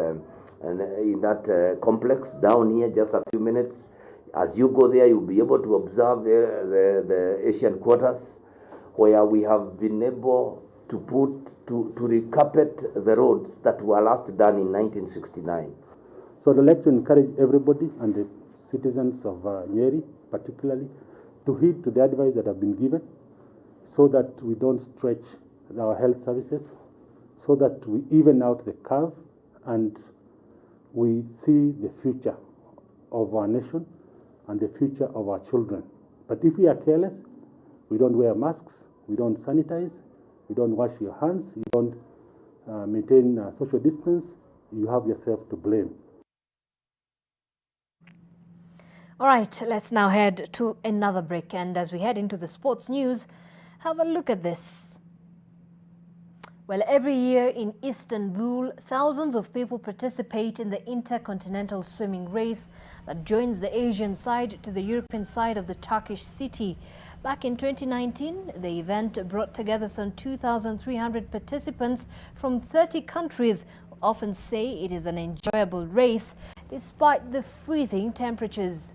complex down here. Just a few minutes. As you go there, you'll be able to observe the Asian quarters, where we have been able to recarpet the roads that were last done in 1969. So I'd like to encourage everybody and the citizens of Nyeri, particularly, to heed to the advice that have been given, so that we don't stretch our health services, so that we even out the curve and we see the future of our nation and the future of our children. But if we are careless, we don't wear masks, we don't sanitize, you don't wash your hands, you don't maintain social distance, you have yourself to blame. All right, let's now head to another break. And as we head into the sports news, have a look at this. Well, every year in Istanbul, thousands of people participate in the intercontinental swimming race that joins the Asian side to the European side of the Turkish city. Back in 2019, the event brought together some 2,300 participants from 30 countries who often say it is an enjoyable race despite the freezing temperatures.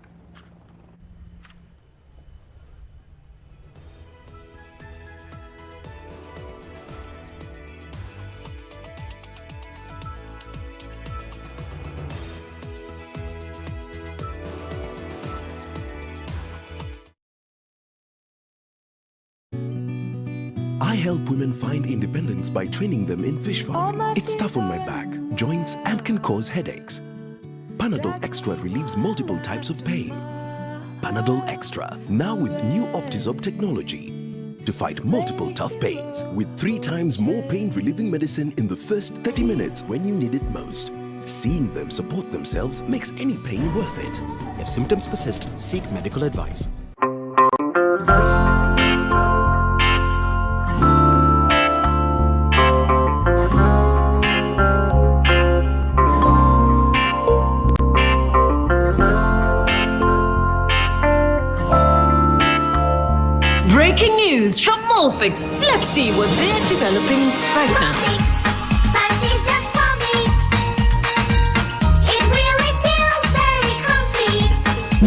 I help women find independence by training them in fish farming. It's tough on my back, joints, and can cause headaches. Panadol Extra relieves multiple types of pain. Panadol Extra, now with new Optizorb technology to fight multiple tough pains with 3 times more pain-relieving medicine in the first 30 minutes when you need it most. Seeing them support themselves makes any pain worth it. If symptoms persist, seek medical advice. Breaking news from Molfix. Let's see what they're developing right now. Pants is just for me. It really feels very comfy.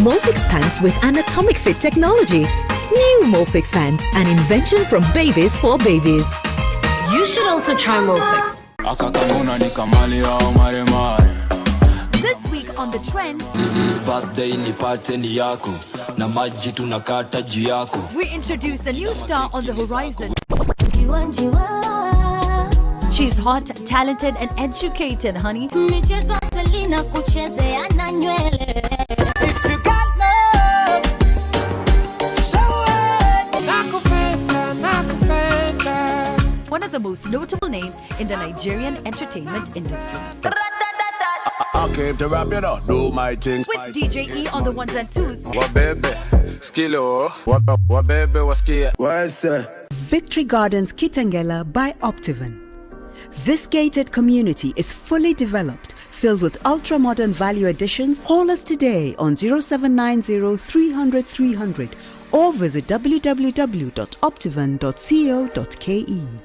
Molfix pants with anatomic fit technology. New Molfix pants, an invention from babies for babies. You should also try Molfix. This week on The Trend, birthday nipate ni yako na maji tunakata juu yako. we introduce a new star on the horizon. She's hot, talented and educated, honey. Michezo Selina kuchezea na nywele. If you got love, show it. One of the most notable names in the Nigerian entertainment industry. I came to rap, you know, do my thing. With DJ E on the ones and twos. What baby, skillo, what baby, what ski? What's Victory Gardens Kitengela by Optivan. This gated community is fully developed, filled with ultra-modern value additions. Call us today on 0790 300 300 or visit www.optivan.co.ke.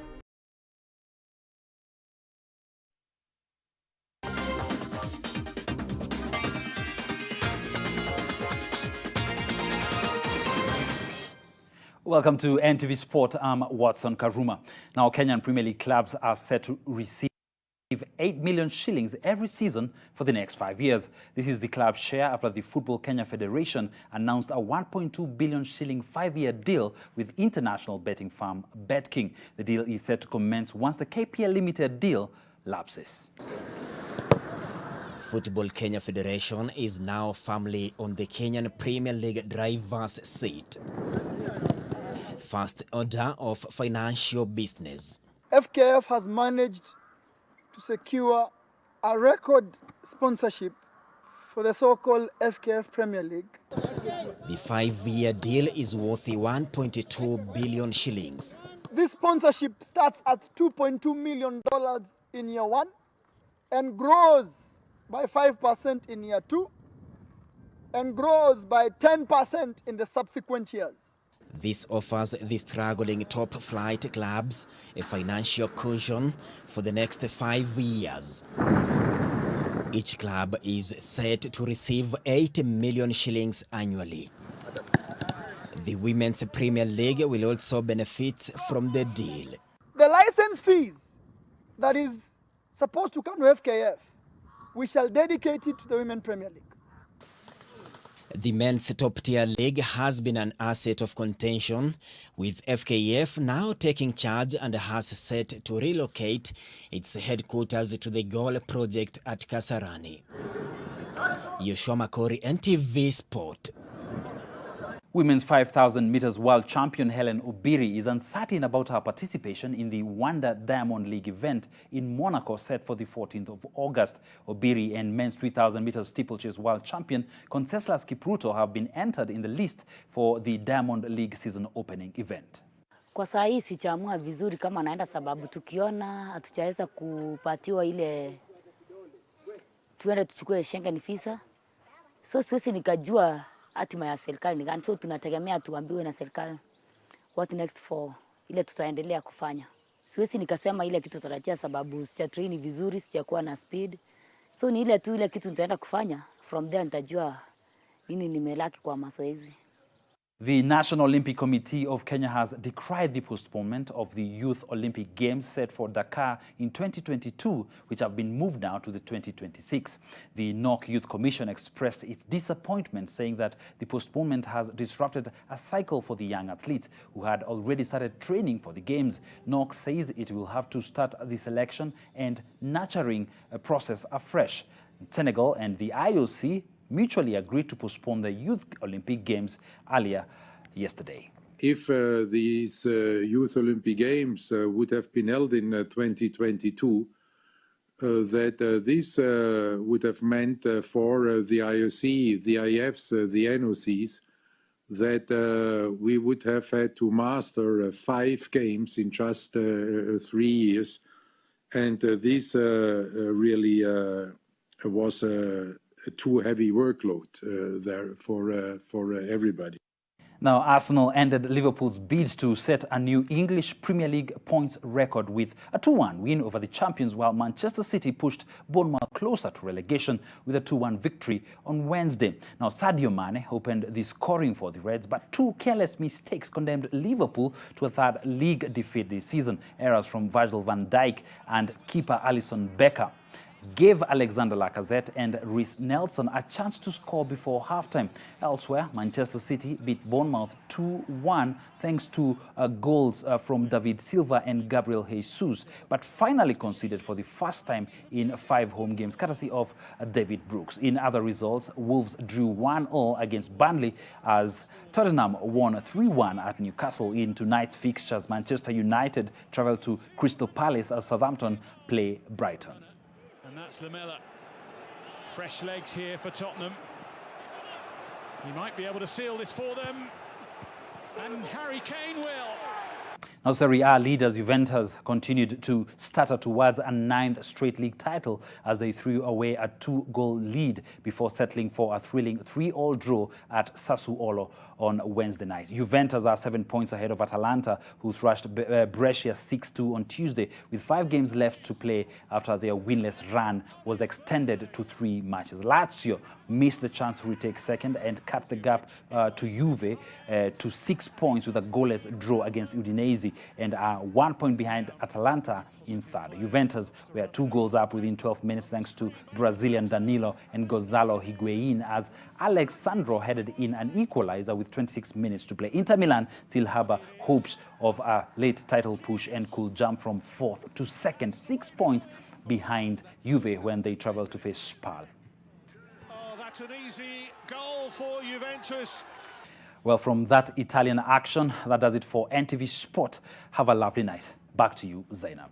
Welcome to NTV Sport. I'm Watson Karuma. Now, Kenyan Premier League clubs are set to receive 8 million shillings every season for the next 5 years. This is the club's share after the Football Kenya Federation announced a 1.2 billion shilling 5-year deal with international betting firm BetKing. The deal is set to commence once the KPL Limited deal lapses. Football Kenya Federation is now firmly on the Kenyan Premier League driver's seat. First order of financial business. FKF has managed to secure a record sponsorship for the so-called FKF Premier League. The 5-year deal is worth 1.2 billion shillings. This sponsorship starts at $2.2 million in year 1 and grows by 5% in year 2 and grows by 10% in the subsequent years. This offers the struggling top-flight clubs a financial cushion for the next 5 years. Each club is set to receive 8 million shillings annually. The Women's Premier League will also benefit from the deal. The license fees that is supposed to come to FKF, we shall dedicate it to the Women's Premier League. The men's top-tier league has been an asset of contention, with FKF now taking charge and has set to relocate its headquarters to the Goal project at Kasarani. Yoshua Makori, NTV Sport. Women's 5,000 meters world champion Helen Obiri is uncertain about her participation in the Wonder Diamond League event in Monaco set for the 14th of August. Obiri and men's 3,000 meters steeplechase world champion Conseslus Kipruto have been entered in the list for the Diamond League season opening event. Kwa saa hii sijaamua vizuri kama naenda, sababu tukiona hatujaweza kupatiwa ile tuende tuchukue Schengen visa, so siwezi nikajua hatima ya serikali ni gani. So tunategemea tuambiwe na serikali what next for ile tutaendelea kufanya. Siwezi nikasema ile kitu tutarajia, sababu sija train vizuri, sijakuwa na speed. So ni ile tu ile kitu nitaenda kufanya, from there nitajua nini nimelaki kwa mazoezi. The National Olympic Committee of Kenya has decried the postponement of the Youth Olympic Games set for Dakar in 2022, which have been moved now to the 2026. The NOC Youth Commission expressed its disappointment, saying that the postponement has disrupted a cycle for the young athletes who had already started training for the Games. NOC says it will have to start the selection and nurturing process afresh. Senegal and the IOC mutually agreed to postpone the Youth Olympic Games earlier yesterday. If these Youth Olympic Games would have been held in 2022, that this would have meant for the IOC, the IFs, the NOCs, that we would have had to master 5 games in just 3 years. And this really was a too heavy workload there for everybody. Now, Arsenal ended Liverpool's bid to set a new English Premier League points record with a 2-1 win over the champions, while Manchester City pushed Bournemouth closer to relegation with a 2-1 victory on Wednesday. Now, Sadio Mane opened the scoring for the Reds, but 2 careless mistakes condemned Liverpool to a 3rd league defeat this season. Errors from Virgil van Dijk and keeper Alisson Becker gave Alexander Lacazette and Reece Nelson a chance to score before halftime. Elsewhere, Manchester City beat Bournemouth 2-1 thanks to goals from David Silva and Gabriel Jesus, but finally conceded for the first time in 5 home games, courtesy of David Brooks. In other results, Wolves drew 1-1 against Burnley as Tottenham won 3-1 at Newcastle. In tonight's fixtures, Manchester United travel to Crystal Palace as Southampton play Brighton. And that's Lamela. Fresh legs here for Tottenham. He might be able to seal this for them. And Harry Kane will. Now, Serie A leaders Juventus continued to stutter towards a 9th straight league title as they threw away a 2-goal lead before settling for a thrilling 3-3 draw at Sassuolo on Wednesday night. Juventus are 7 points ahead of Atalanta, who thrashed Brescia 6-2 on Tuesday, with 5 games left to play after their winless run was extended to 3 matches. Lazio missed the chance to retake second and cut the gap to Juve to 6 points with a goalless draw against Udinese, and are 1 point behind Atalanta in 3rd. Juventus were 2 goals up within 12 minutes thanks to Brazilian Danilo and Gonzalo Higuain, as Alex Sandro headed in an equalizer with 26 minutes to play. Inter Milan still have hopes of a late title push and could jump from 4th to 2nd, 6 points behind Juve when they travel to face Spal. Oh, that's an easy goal for Juventus. Well, from that Italian action, that does it for NTV Sport. Have a lovely night. Back to you, Zainab.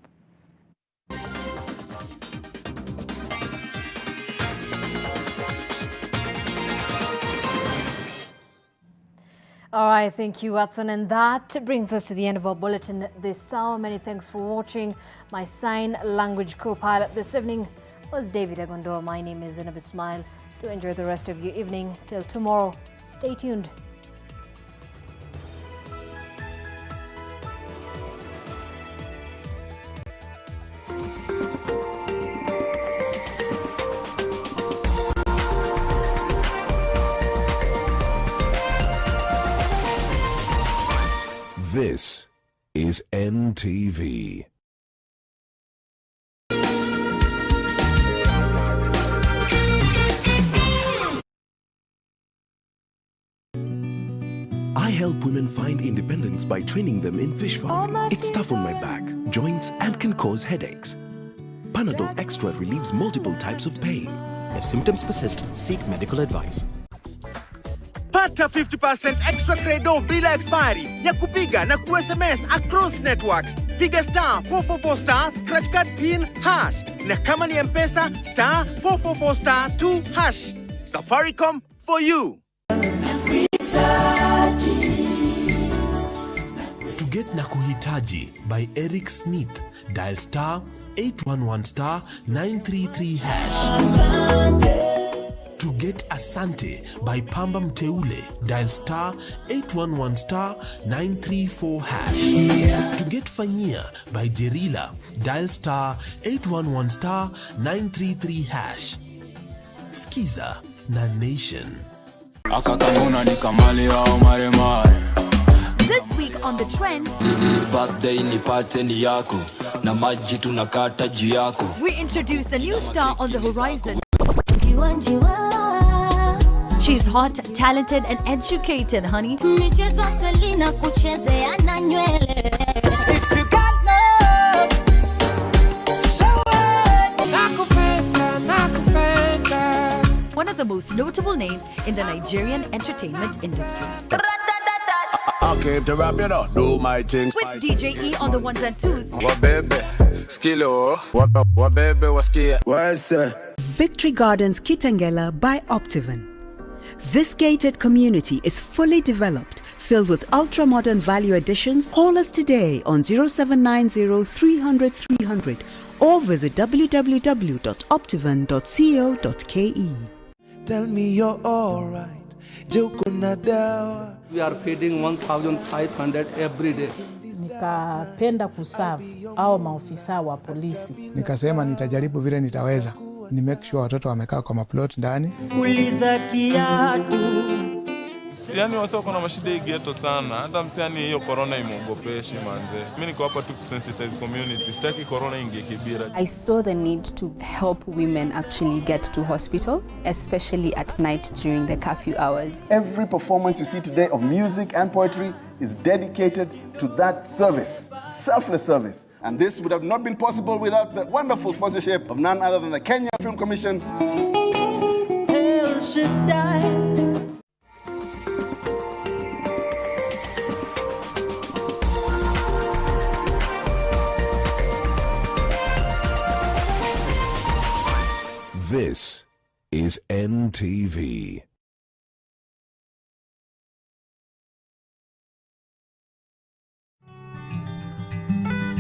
All right, thank you, Watson. And that brings us to the end of our bulletin this hour. Many thanks for watching. My sign language co-pilot this evening was David Agondo. My name is Zainab Ismail. Do enjoy the rest of your evening. Till tomorrow, stay tuned. This is NTV. I help women find independence by training them in fish farming. It's tough on my back, joints, and can cause headaches. Panadol Extra relieves multiple types of pain. If symptoms persist, seek medical advice. Pata 50% extra credo bila expiry ya kupiga na ku-SMS across networks. Piga star 444 star scratch card pin hash, na kama ni M-Pesa star 444 star 2 hash. Safaricom for you. To get Nakuhitaji by Eric Smith, dial star 811 star 933 hash. To get Asante by Pamba Mteule, dial star 811 star 934 hash. To get Fanyia by Jerila, dial star 811 star 933 hash. Skiza na Nation. akakanguna ni kamali au maremare. This week on The Trend, Birthday ni pate ni yako na maji tunakata juu yako. we introduce a new star on the horizon. She's hot, talented and educated, honey. Michezo Selina kuchezea na nywele. If you got love, show it. Nakupenda. One of the most notable names in the Nigerian entertainment industry. I came to rap, you know, do my things. With DJ E on the ones and twos. What baby, skillo. What baby, what skill? What's Victory Gardens Kitengela by Optiven. This gated community is fully developed, filled with ultra-modern value additions. Call us today on 0790 300 300 or visit www.optiven.co.ke. Tell me you're alright. We are feeding 1,500 every day. Nikapenda kuserve au maofisa wa polisi. Nikasema nitajaribu vile nitaweza. Ni make sure watoto wamekaa kwa maplot ndani. Uliza kiatu. Yani wasa kuna mashida ghetto sana. Hata msiani hiyo corona imuogopeshi manze. Mimi niko hapa tu kusensitize community. Sitaki corona ingie kibira. I saw the need to help women actually get to hospital, especially at night during the curfew hours. Every performance you see today of music and poetry is dedicated to that service, selfless service. And this would have not been possible without the wonderful sponsorship of none other than the Kenya Film Commission. Hail Shaddai. This is NTV.